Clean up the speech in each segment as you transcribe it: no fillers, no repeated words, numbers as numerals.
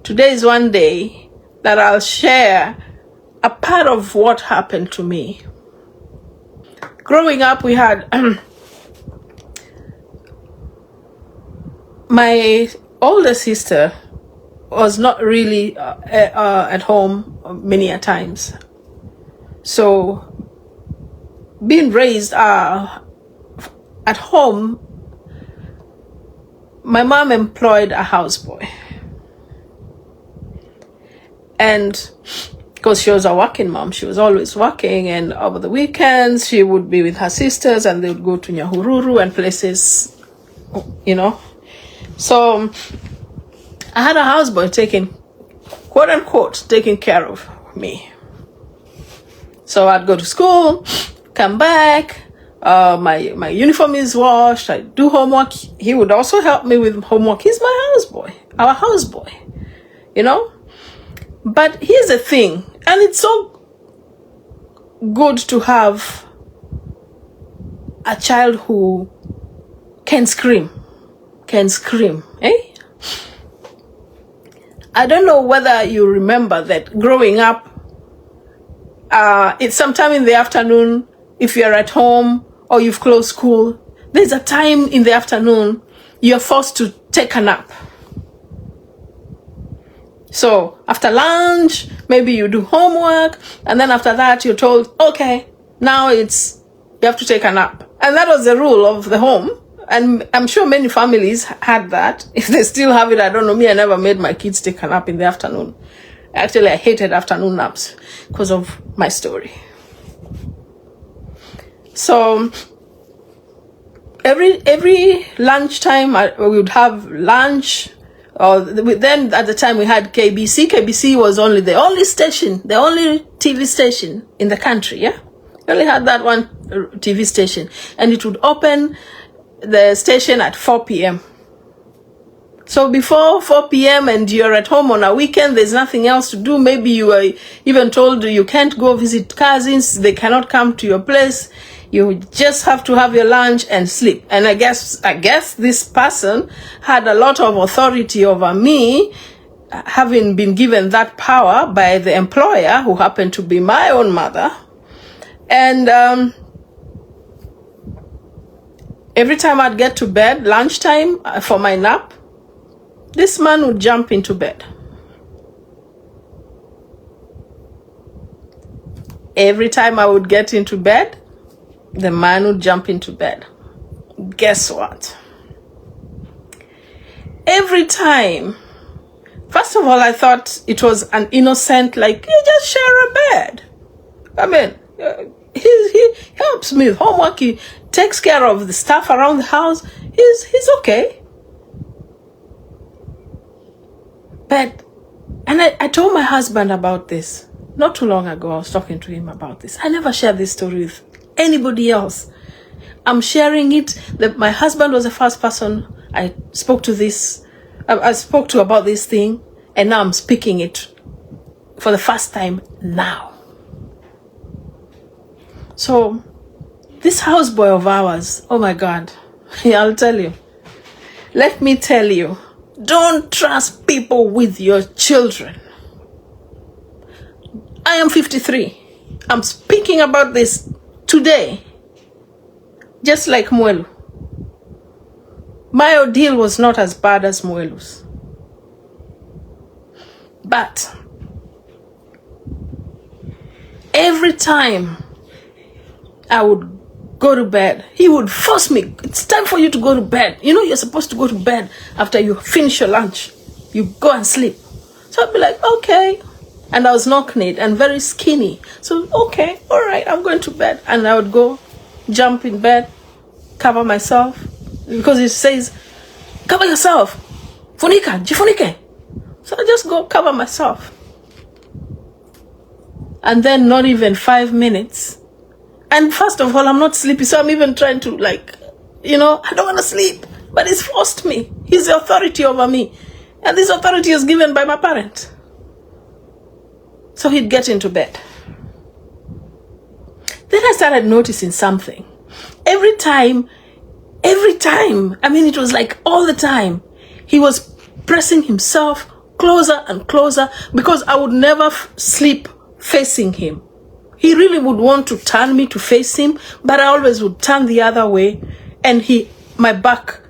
today is one day that I'll share a part of what happened to me. Growing up, we had my older sister was not really at home many a times. So being raised at home, my mom employed a houseboy. And because she was a working mom, she was always working, and over the weekends she would be with her sisters and they would go to Nyahururu and places, you know. So I had a houseboy taking, quote unquote, taking care of me. So I'd go to school, come back, my uniform is washed, I do homework. He would also help me with homework. He's my houseboy, our houseboy, you know. But here's the thing, and it's so good to have a child who can scream, eh? I don't know whether you remember that growing up, it's sometime in the afternoon, if you're at home or you've closed school, there's a time in the afternoon you're forced to take a nap. So after lunch, maybe you do homework, and then after that you're told, okay, now you have to take a nap. And that was the rule of the home. And I'm sure many families had that. If they still have it, I don't know. Me, I never made my kids take a nap in the afternoon. Actually, I hated afternoon naps because of my story. So every lunchtime, we would have lunch. Then at the time we had KBC. KBC was the only station, the only TV station in the country, yeah? We only had that one TV station. And it would open the station at 4 p.m. So before 4 p.m. and you're at home on a weekend, there's nothing else to do. Maybe you were even told you can't go visit cousins, they cannot come to your place. You just have to have your lunch and sleep. And I guess this person had a lot of authority over me, having been given that power by the employer, who happened to be my own mother. And every time I'd get to bed, lunchtime, for my nap, this man would jump into bed. Every time I would get into bed, the man would jump into bed. Guess what? Every time, first of all, I thought it was an innocent, like, you just share a bed. I mean, he helps me with homework, he takes care of the stuff around the house, he's okay. But, and I told my husband about this not too long ago. I was talking to him about this. I never shared this story with anybody else. I'm sharing it. My husband was the first person I spoke to about this thing, and now I'm speaking it for the first time now. So this houseboy of ours, oh my God, yeah, I'll tell you. Let me tell you, don't trust people with your children. I am 53. I'm speaking about this today, just like Mwelu. My ordeal was not as bad as Mwelu's. But every time I would go to bed, he would force me. It's time for you to go to bed. You know, you're supposed to go to bed after you finish your lunch. You go and sleep. So I'd be like, okay. And I was knock-kneed and very skinny. So, okay, all right, I'm going to bed. And I would go, jump in bed, cover myself. Because it says, cover yourself. Funika, jifunike. So I just go cover myself. And then not even 5 minutes. And first of all, I'm not sleepy. So I'm even trying to, like, you know, I don't want to sleep. But he's forced me. He's the authority over me. And this authority is given by my parent. So he'd get into bed. Then I started noticing something. Every time, I mean, it was like all the time, he was pressing himself closer and closer, because I would never sleep facing him. He really would want to turn me to face him, but I always would turn the other way, and my back,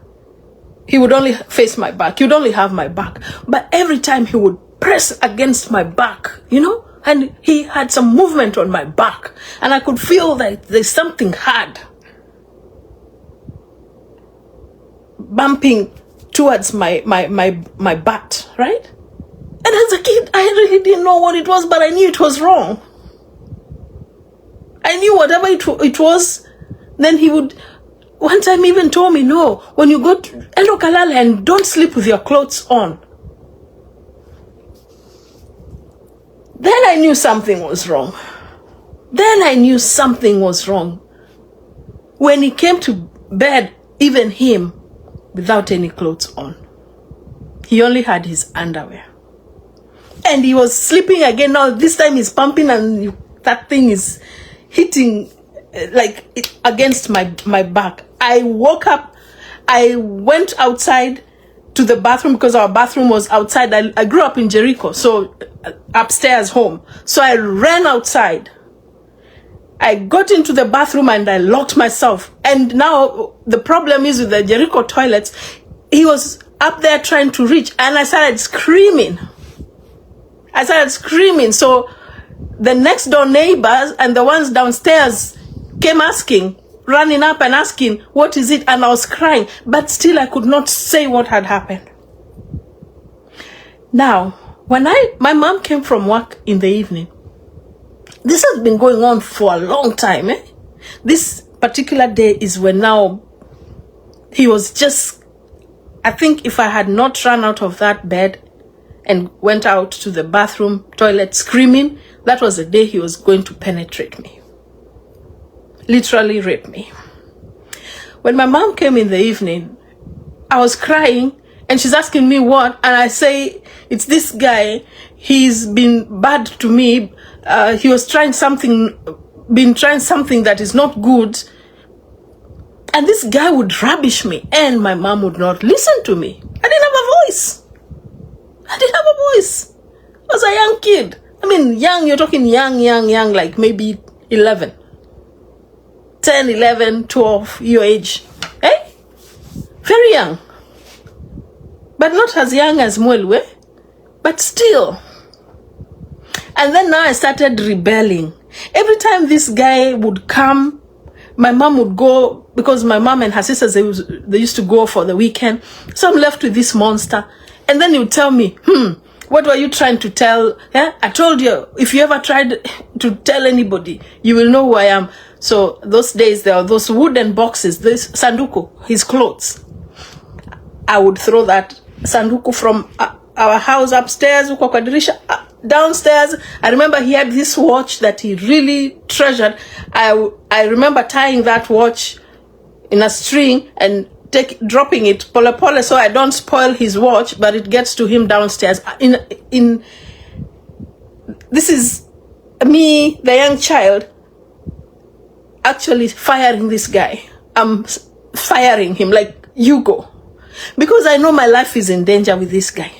he would only face my back. He would only have my back. But every time he would press against my back, and he had some movement on my back, and I could feel that there's something hard bumping towards my butt, right? And as a kid, I really didn't know what it was, but I knew it was wrong. I knew whatever it was. Then he would, one time even told me, no, when you go to Endo Kalale and don't sleep with your clothes on. Then I knew something was wrong. When he came to bed, even him, without any clothes on. He only had his underwear. And he was sleeping again. Now this time he's pumping, and that thing is hitting against my back. I woke up. I went outside to the bathroom, because our bathroom was outside. I grew up in Jericho, so upstairs home. So I ran outside. I got into the bathroom and I locked myself. And now the problem is with the Jericho toilets, he was up there trying to reach, and I started screaming. So the next door neighbors and the ones downstairs came running up and asking, what is it? And I was crying, but still I could not say what had happened. Now, when my mom came from work in the evening, this has been going on for a long time. This particular day is when now he was just, I think if I had not run out of that bed and went out to the bathroom toilet screaming, that was the day he was going to penetrate me. Literally rape me. When my mom came in the evening, I was crying, and she's asking me what, and I say, it's this guy. He's been bad to me. He was trying something that is not good. And this guy would rubbish me, and my mom would not listen to me. I didn't have a voice. I was a young kid. I mean, young, you're talking young, like maybe 11. 10, 11, 12, your age. Very young. But not as young as Mwelwe. But still. And then now I started rebelling. Every time this guy would come, my mom would go, because my mom and her sisters, they used to go for the weekend. So I'm left with this monster. And then he would tell me, what were you trying to tell? I told you, if you ever tried to tell anybody, you will know who I am. So those days, there were those wooden boxes, this sanduku, his clothes. I would throw that sanduku from our house upstairs, downstairs. I remember he had this watch that he really treasured. I remember tying that watch in a string and dropping it pole so I don't spoil his watch, but it gets to him downstairs. This is me, the young child, actually firing this guy. I'm firing him like, you go. Because I know my life is in danger with this guy.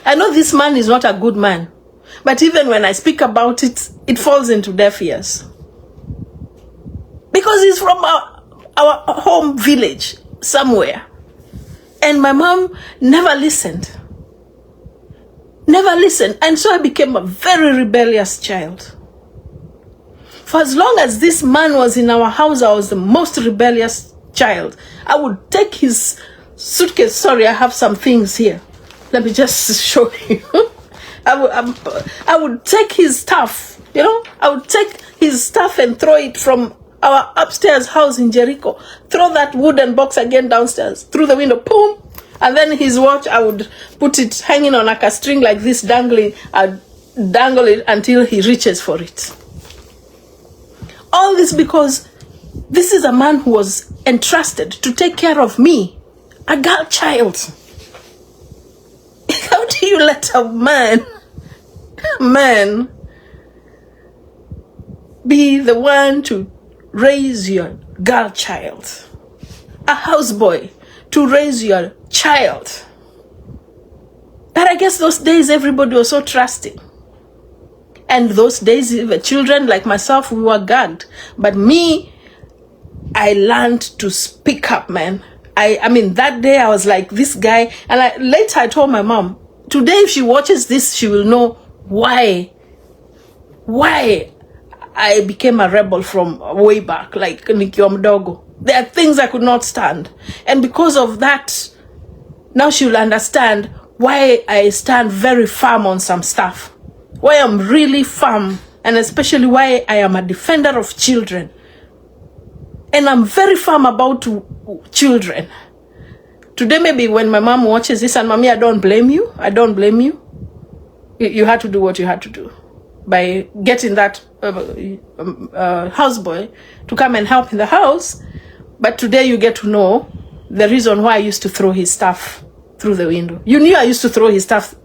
I know this man is not a good man. But even when I speak about it, it falls into deaf ears. Because he's from our home village somewhere. And my mom never listened. And so I became a very rebellious child. For as long as this man was in our house, I was the most rebellious child. I would take his suitcase. Sorry, I have some things here. Let me just show you. I would take his stuff, I would take his stuff and throw it from our upstairs house in Jericho. Throw that wooden box again downstairs, through the window, boom. And then his watch, I would put it hanging on like a string like this, dangling. I'd dangle it until he reaches for it. All this because this is a man who was entrusted to take care of me, a girl child. How do you let a man be the one to raise your girl child? A houseboy to raise your child. But guess those days everybody was so trusting. And those days, the children like myself, we were gagged. But me, I learned to speak up, man. I mean, that day I was like, this guy, and later I told my mom, today if she watches this, she will know why I became a rebel from way back, like nikiwa mdogo. There are things I could not stand. And because of that, now she will understand why I stand very firm on some stuff. Why I'm really firm, and especially why I am a defender of children. And I'm very firm about children. Today, maybe when my mom watches this, and mommy, I don't blame you. I don't blame you. You had to do what you had to do by getting that houseboy to come and help in the house. But today you get to know the reason why I used to throw his stuff through the window. You knew I used to throw his stuff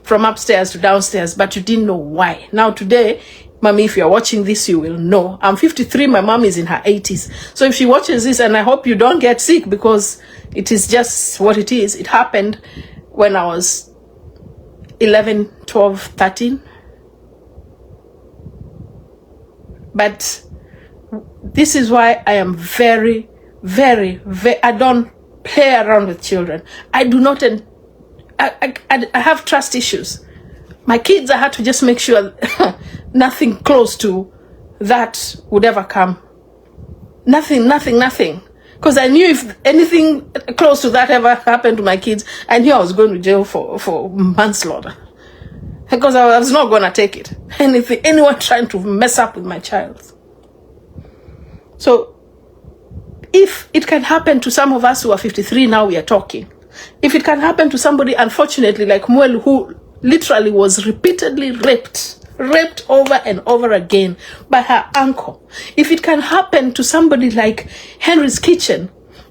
from upstairs to downstairs, but you didn't know why. Now today, mommy, if you're watching this, you will know. I'm 53, my mom is in her 80s. So if she watches this, and I hope you don't get sick, because it is just what it is. It happened when I was 11, 12, 13. But this is why I am very, very, I don't play around with children. I do not, I have trust issues. My kids, I had to just make sure nothing close to that would ever come. Nothing. Because I knew if anything close to that ever happened to my kids, I knew I was going to jail for manslaughter. Because I was not going to take it. Anyone trying to mess up with my child. So, if it can happen to some of us who are 53 now, we are talking. If it can happen to somebody, unfortunately, like Muel, who literally was repeatedly raped over and over again by her uncle. If it can happen to somebody like Henry's Kitchen,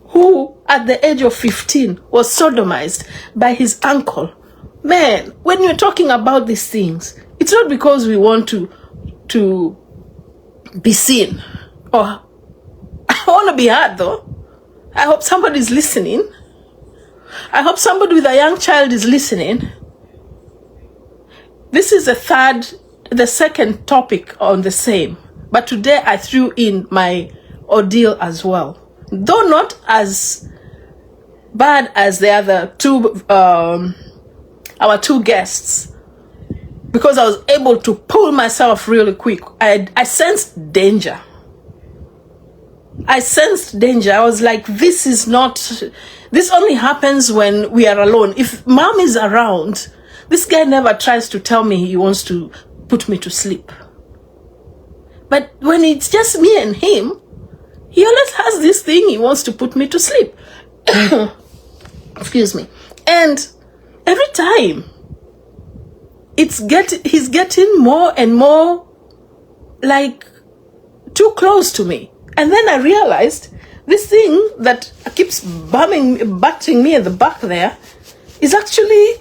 who at the age of 15 was sodomized by his uncle. Man, when you're talking about these things, it's not because we want to be seen. Or I want to be heard, though. I hope somebody's listening. I hope somebody with a young child is listening. This is the second topic on the same. But today I threw in my ordeal as well. Though not as bad as the other two, our two guests. Because I was able to pull myself really quick. I sensed danger. I was like, this only happens when we are alone. If mom is around, this guy never tries to tell me he wants to put me to sleep. But when it's just me and him, he always has this thing, he wants to put me to sleep. Excuse me. And every time, he's getting more and more like too close to me. And then I realized this thing that keeps batting me in the back there is actually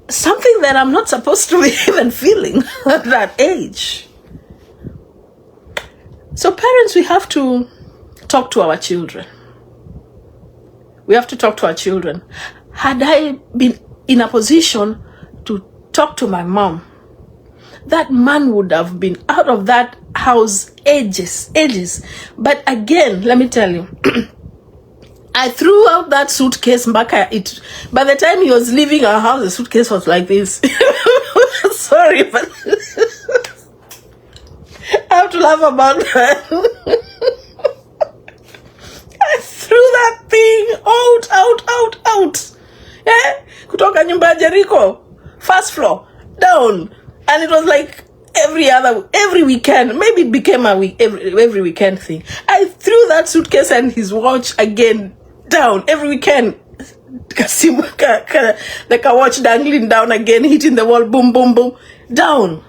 something that I'm not supposed to be even feeling at that age. So parents, we have to talk to our children. We have to talk to our children. Had I been in a position to talk to my mom, that man would have been out of that house ages. But again, let me tell you, I threw out that suitcase back. By the time he was leaving our house, the suitcase was like this. Sorry, but I have to laugh about that. I threw that thing out. Yeah? Kutoka nyumba ya Jericho, first floor, down. And it was like every weekend, maybe it became every weekend thing. I threw that suitcase and his watch again down every weekend. Like a watch dangling down again, hitting the wall, boom, boom, boom, down.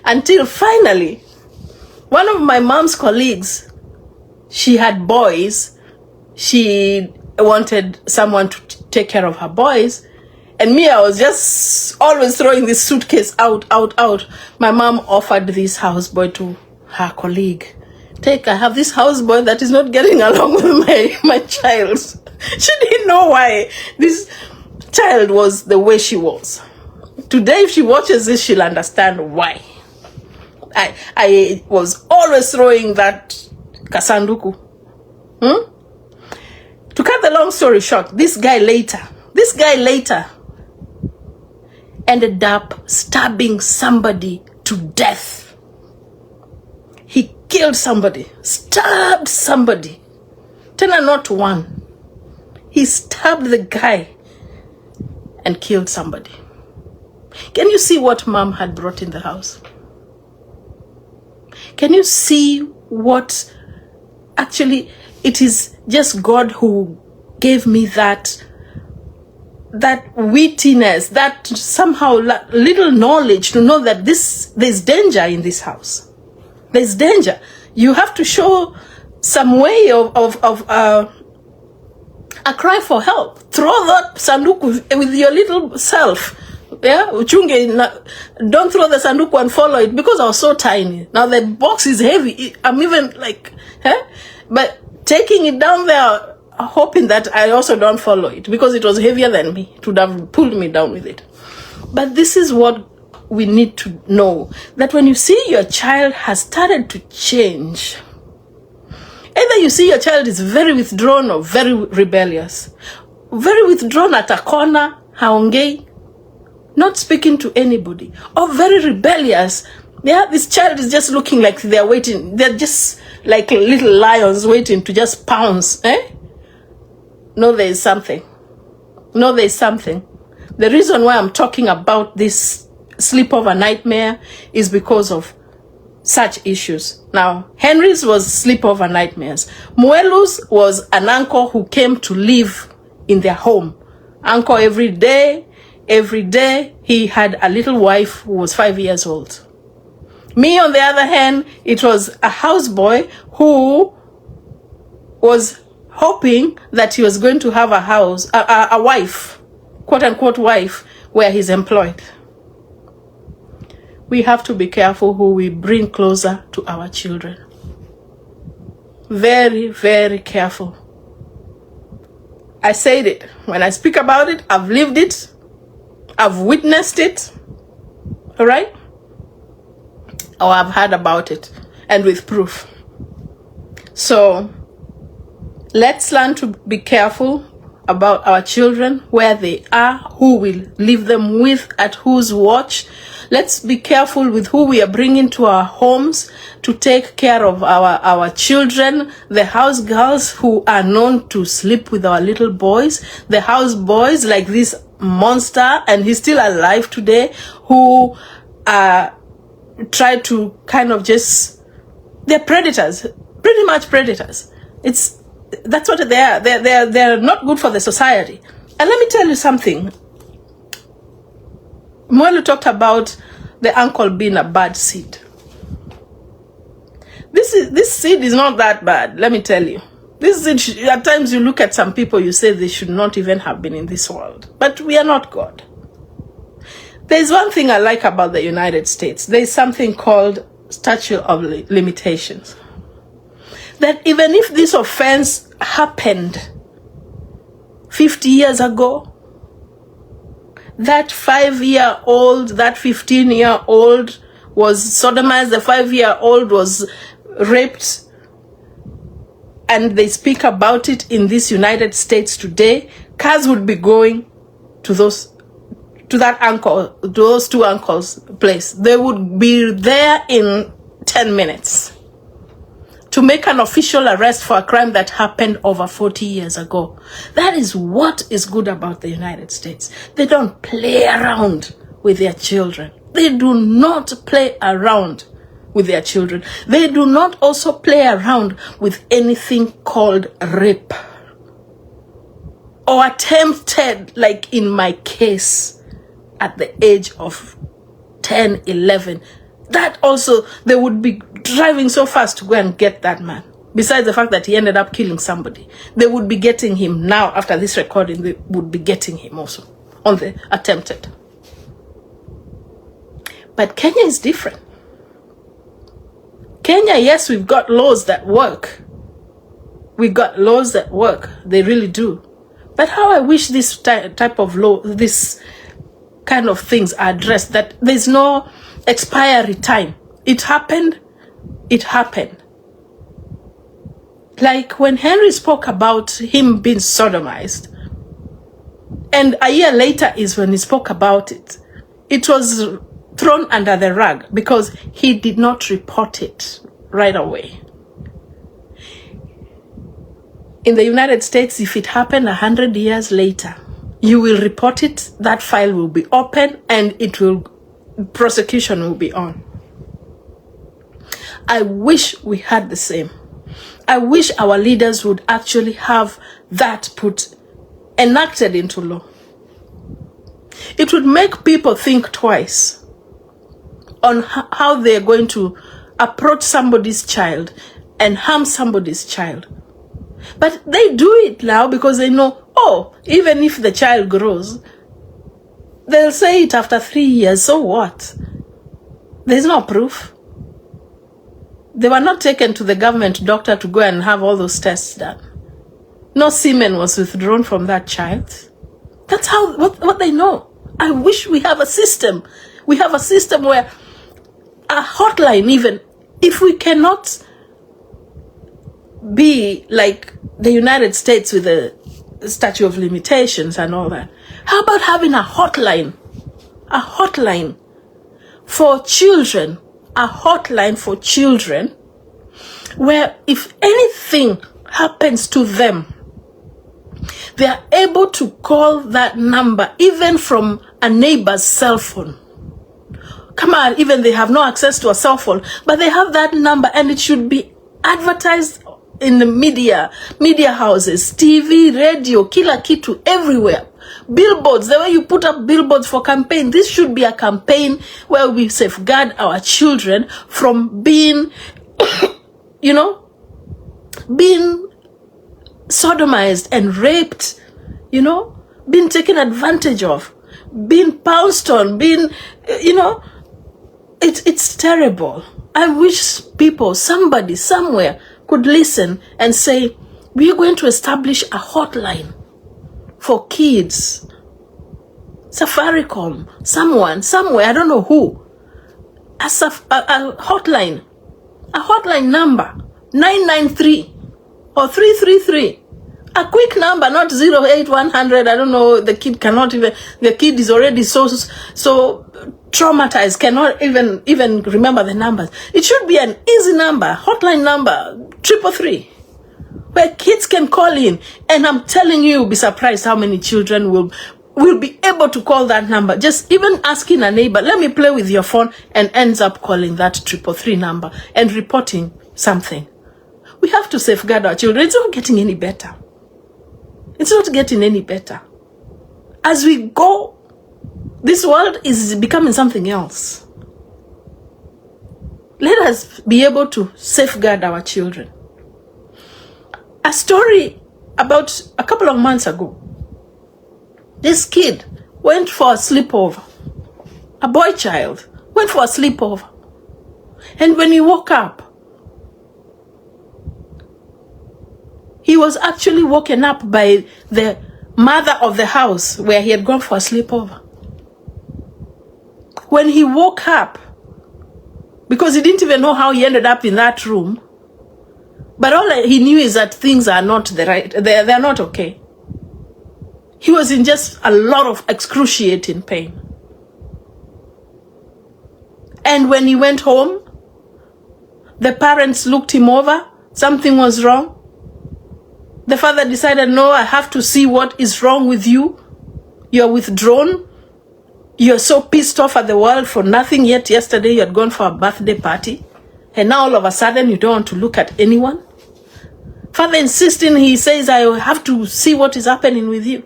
Until finally, one of my mom's colleagues, she had boys. She wanted someone to take care of her boys. And me, I was just always throwing this suitcase out. My mom offered this houseboy to her colleague I have this houseboy that is not getting along with my child. She didn't know why this child was the way she was. Today, if she watches this, she'll understand why. I was always throwing that kasanduku. To cut the long story short, this guy later ended up stabbing somebody to death. He killed somebody, stabbed somebody. Tena not one. He stabbed the guy and killed somebody. Can you see what mom had brought in the house? Can you see what actually it is just God who gave me that wittiness, that somehow little knowledge to know that there's danger in this house. There's danger. You have to show some way of a cry for help. Throw that sanduku with your little self. Yeah, don't throw the sanduku and follow it, because I was so tiny. Now the box is heavy. I'm even like, but taking it down there, hoping that I also don't follow it, because it was heavier than me. It would have pulled me down with it. But this is what we need to know, that when you see your child has started to change, either you see your child is very withdrawn or very rebellious, very withdrawn at a corner, haongei, not speaking to anybody, or very rebellious. Yeah, this child is just looking like they're waiting. They're just like little lions waiting to just pounce. No, there is something. No, there is something. The reason why I'm talking about this sleepover nightmare is because of such issues. Now, Henry's was sleepover nightmares. Muelu's was an uncle who came to live in their home. Uncle every day, he had a little wife who was 5 years old. Me, on the other hand, it was a houseboy who was hoping that he was going to have a wife, quote unquote wife, where he's employed. We have to be careful who we bring closer to our children. Very, very careful. I said it. When I speak about it, I've lived it. I've witnessed it. All right? Or I've heard about it, and with proof. So let's learn to be careful about our children, where they are, who we leave them with, at whose watch. Let's be careful with who we are bringing to our homes to take care of our children, the house girls who are known to sleep with our little boys, the house boys like this monster, and he's still alive today, who try to kind of just, they're predators, pretty much predators. That's what they are. They're not good for the society. And let me tell you something. Moelu talked about the uncle being a bad seed. This seed is not that bad, let me tell you. This seed, at times you look at some people, you say they should not even have been in this world. But we are not God. There's one thing I like about the United States. There's something called statute of limitations. That even if this offense happened 50 years ago, that 5-year-old, that 15-year-old was sodomized, the 5-year-old was raped, and they speak about it in this United States today, cars would be going to that uncle, those two uncles' place. They would be there in 10 minutes to make an official arrest for a crime that happened over 40 years ago. That is what is good about the United States. They don't play around with their children. They do not play around with their children. They do not also play around with anything called rape or attempted, like in my case, at the age of 10, 11. That also, they would be driving so fast to go and get that man. Besides the fact that he ended up killing somebody, they would be getting him now. After this recording, they would be getting him also on the attempted. But Kenya is different. Kenya, yes, we've got laws that work. We've got laws that work. They really do. But how I wish this type of law, this kind of things are addressed, that there's no expiry time. It happened. It happened. Like when Henry spoke about him being sodomized, and a year later is when he spoke about it, it was thrown under the rug because he did not report it right away. In the United States, if it happened 100 years later, you will report it, that file will be open, and prosecution will be on. I wish we had the same. I wish our leaders would actually have that enacted into law. It would make people think twice on how they're going to approach somebody's child and harm somebody's child. But they do it now because they know, oh, even if the child grows, they'll say it after 3 years, so what? There's no proof. They were not taken to the government doctor to go and have all those tests done. No semen was withdrawn from that child. That's how what they know. I wish we have a system. We have a system where a hotline, even if we cannot be like the United States with the statute of limitations and all that. How about having a hotline for children, where if anything happens to them, they are able to call that number even from a neighbor's cell phone. Come on, even they have no access to a cell phone, but they have that number, and it should be advertised in the media houses, TV, radio, kila kitu, everywhere. Billboards, the way you put up billboards for campaign. This should be a campaign where we safeguard our children from being, being sodomized and raped, being taken advantage of, being pounced on, being, it's terrible. I wish people, somebody, somewhere, could listen and say, we are going to establish a hotline for kids. Safaricom, someone, somewhere, I don't know who. A hotline number, 993 or 333. A quick number, not 08100. I don't know, the kid is already so traumatized, cannot even remember the numbers. It should be an easy number, hotline number, 333, where kids can call in. And I'm telling you, you'll be surprised how many children will be able to call that number. Just even asking a neighbor, let me play with your phone, and ends up calling that 333 number and reporting something. We have to safeguard our children. It's not getting any better. It's not getting any better. As we go, this world is becoming something else. Let us be able to safeguard our children. A story about a couple of months ago. This kid went for a sleepover. A boy child went for a sleepover. And when he woke up, he was actually woken up by the mother of the house where he had gone for a sleepover. When he woke up, because he didn't even know how he ended up in that room, but all he knew is that things are not they're not okay. He was in just a lot of excruciating pain. And when he went home, the parents looked him over. Something was wrong. The father decided, no, I have to see what is wrong with you. You're withdrawn. You're so pissed off at the world for nothing, yet yesterday you had gone for a birthday party. And now all of a sudden you don't want to look at anyone. Father insisting, he says, I have to see what is happening with you.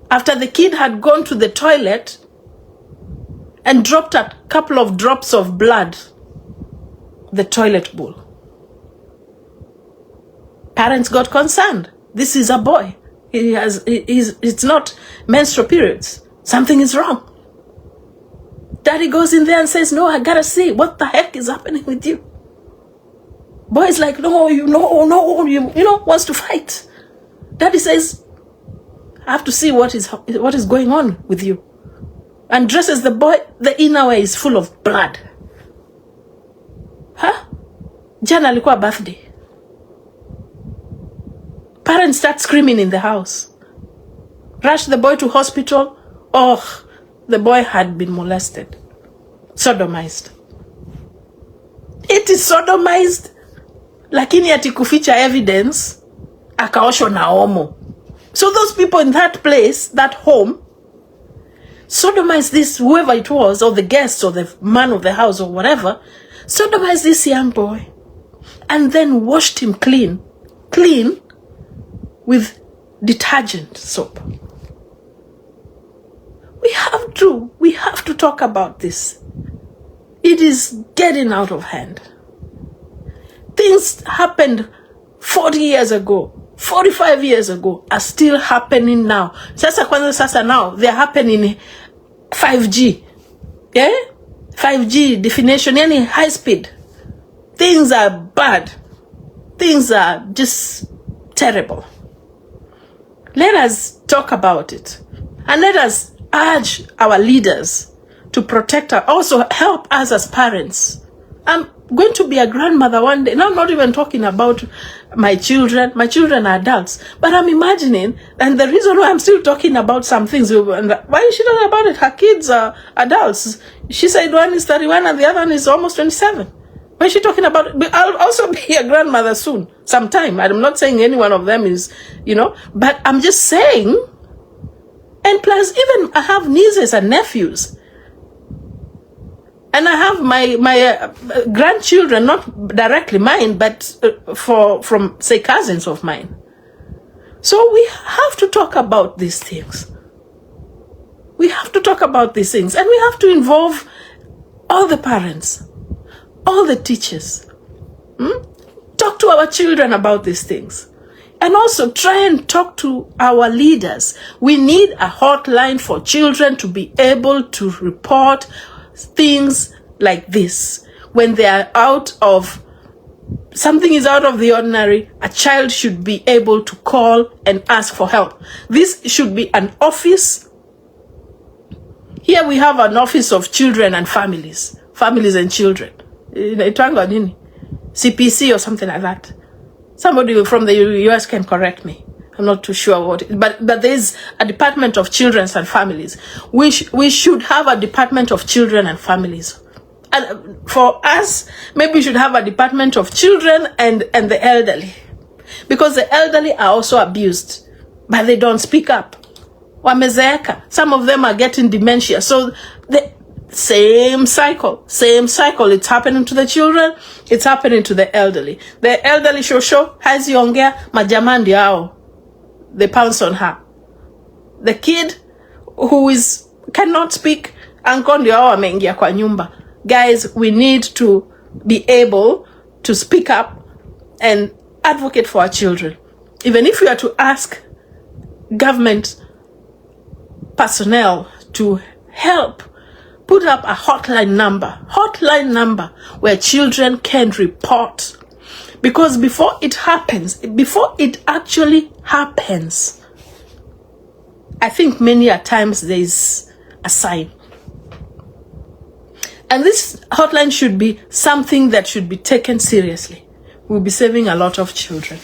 After the kid had gone to the toilet and dropped a couple of drops of blood, the toilet bowl. Parents got concerned. This is a boy. It's not menstrual periods. Something is wrong. Daddy goes in there and says, no, I gotta see what the heck is happening with you. Boy's like, no, wants to fight. Daddy says, I have to see what is going on with you. And dresses the boy, the inner way is full of blood. Huh? Jana alikuwa birthday. Parents start screaming in the house. Rush the boy to hospital. Oh, the boy had been molested. Sodomized. It is sodomized. Lakini ati kuficha evidence. Akaoshwa na omo. So those people in that place, that home, sodomized this, whoever it was, or the guest, or the man of the house, or whatever, sodomized this young boy. And then washed him clean with detergent soap. We have to talk about this. It is getting out of hand. Things happened 40 years ago, 45 years ago, are still happening now. Sasa now, they're happening 5G. Yeah? 5G definition, yani high speed. Things are bad. Things are just terrible. Let us talk about it. And let us urge our leaders to protect us, also help us as parents. I'm going to be a grandmother one day. Now I'm not even talking about my children. My children are adults. But I'm imagining, and the reason why I'm still talking about some things, why is she talking about it? Her kids are adults. She said one is 31 and the other one is almost 27. Why is she talking about it? I'll also be a grandmother soon, sometime. I'm not saying any one of them is, but I'm just saying, and plus even I have nieces and nephews. And I have my grandchildren, not directly mine, but from, say, cousins of mine. So we have to talk about these things. We have to talk about these things. And we have to involve all the parents, all the teachers. Talk to our children about these things. And also try and talk to our leaders. We need a hotline for children to be able to report things like this. When they are something is out of the ordinary, a child should be able to call and ask for help. This should be an office. Here we have an office of children and families and children. CPC or something like that. Somebody from the US can correct me. I'm not too sure what it is. But there's a Department of Children and Families. We should have a Department of Children and Families. And for us, maybe we should have a Department of Children and the elderly. Because the elderly are also abused. But they don't speak up. Wamezeeka. Some of them are getting dementia. So the same cycle. It's happening to the children. It's happening to the elderly. The elderly shosho haziongea majamandi yao. They pounce on her. The kid who cannot speak, anko ndio hao ameingia kwa nyumba. Guys, we need to be able to speak up and advocate for our children. Even if we are to ask government personnel to help put up a hotline number where children can report. Because before it actually happens, I think many a times there is a sign. And this hotline should be something that should be taken seriously. We'll be saving a lot of children.